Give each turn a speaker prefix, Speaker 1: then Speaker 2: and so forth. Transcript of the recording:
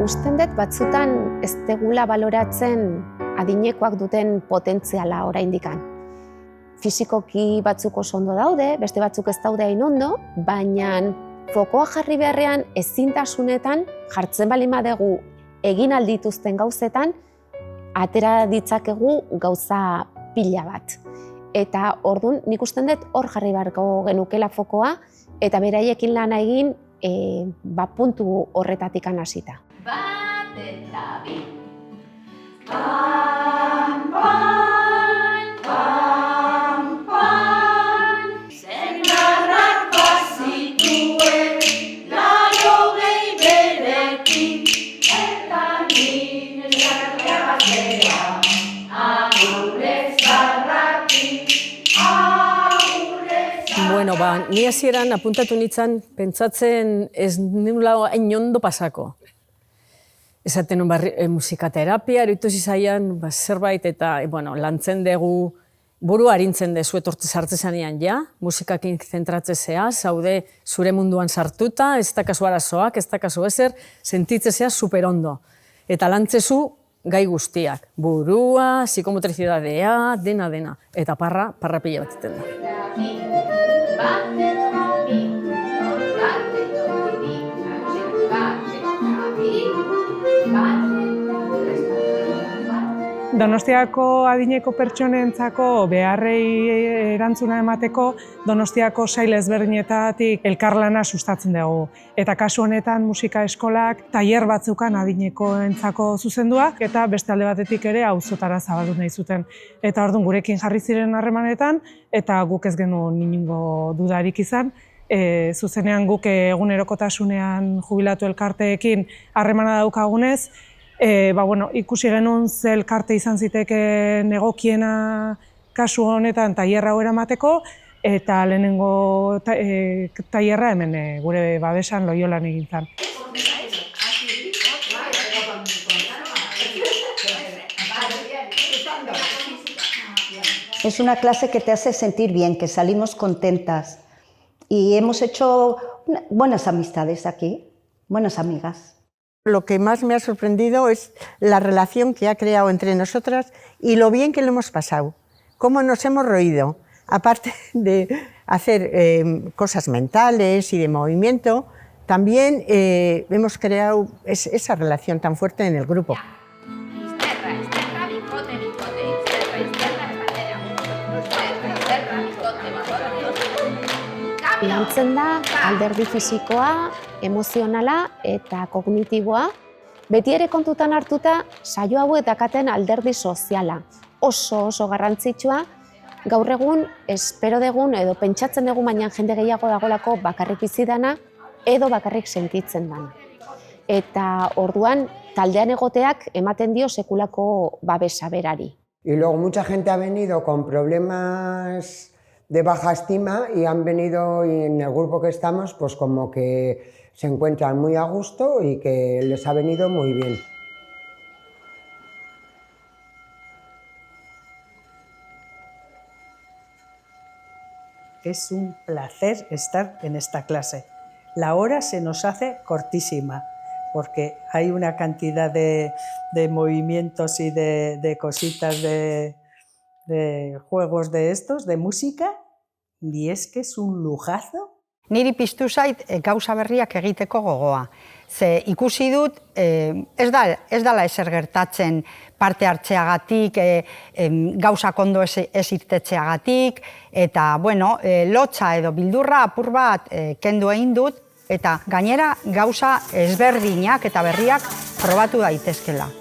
Speaker 1: Usten dut batzutan ez degula baloratzen adinekoak duten potentziala oraindikan. Fisikoki batzuk oso ondo daude, beste batzuk ez daude hain ondo, baina fokoa jarri beharrean ezintasunetan jartzen baldin badugu egin aldituzten gauzetan, atera ditzakegu gauza pila bat. Eta orduan nik usten dut hor jarri beharko genukela fokoa, eta beraiekin lana egin puntu horretatik hasita.
Speaker 2: Bat eta bi. Pam, pam, pam, pam. Zenarrak bazituen, laurogei berekin, eta nire zarra zera, agure zarrakin, agure zarrakin.
Speaker 3: Bueno, ni hasieran apuntatu nintzen, pentsatzen ez nula hain ondo pasako. Esaten nun musikaterapia, erutu zizaian zerbait eta lantzen dugu, buru harintzen dezu etortze sartzezanean musikakin zentratzezea, zaude zure munduan sartuta, ez dakazu arazoak, ez dakazu ezer, sentitzezea superondo. Eta lantzezu gai guztiak, burua, psikomotrizidadea, dena. Eta parra pila bat iten da.
Speaker 4: Donostiako adineko pertsonentzako beharrei erantzuna emateko Donostiako sail ezberdinetatik elkarlana sustatzen dugu. Eta kasu honetan musika eskolak tailer batzukan adinekoentzako zuzendua eta beste alde batetik ere auzotara zabaldu nahi zuten. Eta orduan gurekin jarri ziren harremanetan eta guk ez genuen inongo dudarik izan. Zuzenean guk egunerokotasunean jubilatu elkarteekin harremana daukagunez, ikusi genuen ze elkarte izan ziteken egokiena kasu honetan tailerra hau eramateko, eta lehenengo tailerra hemen gure babesan Loiolan egin zen.
Speaker 5: Es una clase que te hace sentir bien, que salimos contentas y hemos hecho buenas amistades aquí, buenas amigas.
Speaker 6: Lo que más me ha sorprendido es la relación que ha creado entre nosotras y lo bien que lo hemos pasado, cómo nos hemos reído. Aparte de hacer cosas mentales y de movimiento, también hemos creado esa relación tan fuerte en el grupo.
Speaker 1: Lantzen da alderdi fisikoa, emozionala eta kognitiboa, beti ere kontutan hartuta saio hauek dakaten alderdi soziala. Oso garrantzitsua, gaur egun espero dugun edo pentsatzen dugun baina jende gehiago dagolako bakarrik bizi dana edo bakarrik sentitzen dana. Eta orduan taldean egoteak ematen dio sekulako babesa berari.
Speaker 7: Y luego mucha gente ha venido con problemas de baja estima y han venido, y en el grupo que estamos, pues como que se encuentran muy a gusto y que les ha venido muy bien.
Speaker 8: Es un placer estar en esta clase. La hora se nos hace cortísima porque hay una cantidad de movimientos y de cositas de juegos de estos, de música, y es que es un lujazo.
Speaker 9: Niri piztu zait gauza berriak egiteko gogoa. Ze ikusi dut, ez dala ezer gertatzen parte hartzeagatik, gauzak ondo ez irtetzeagatik, eta, lotsa edo bildurra apur bat kendu egin dut, eta gainera gauza ezberdinak eta berriak probatu daitezkela.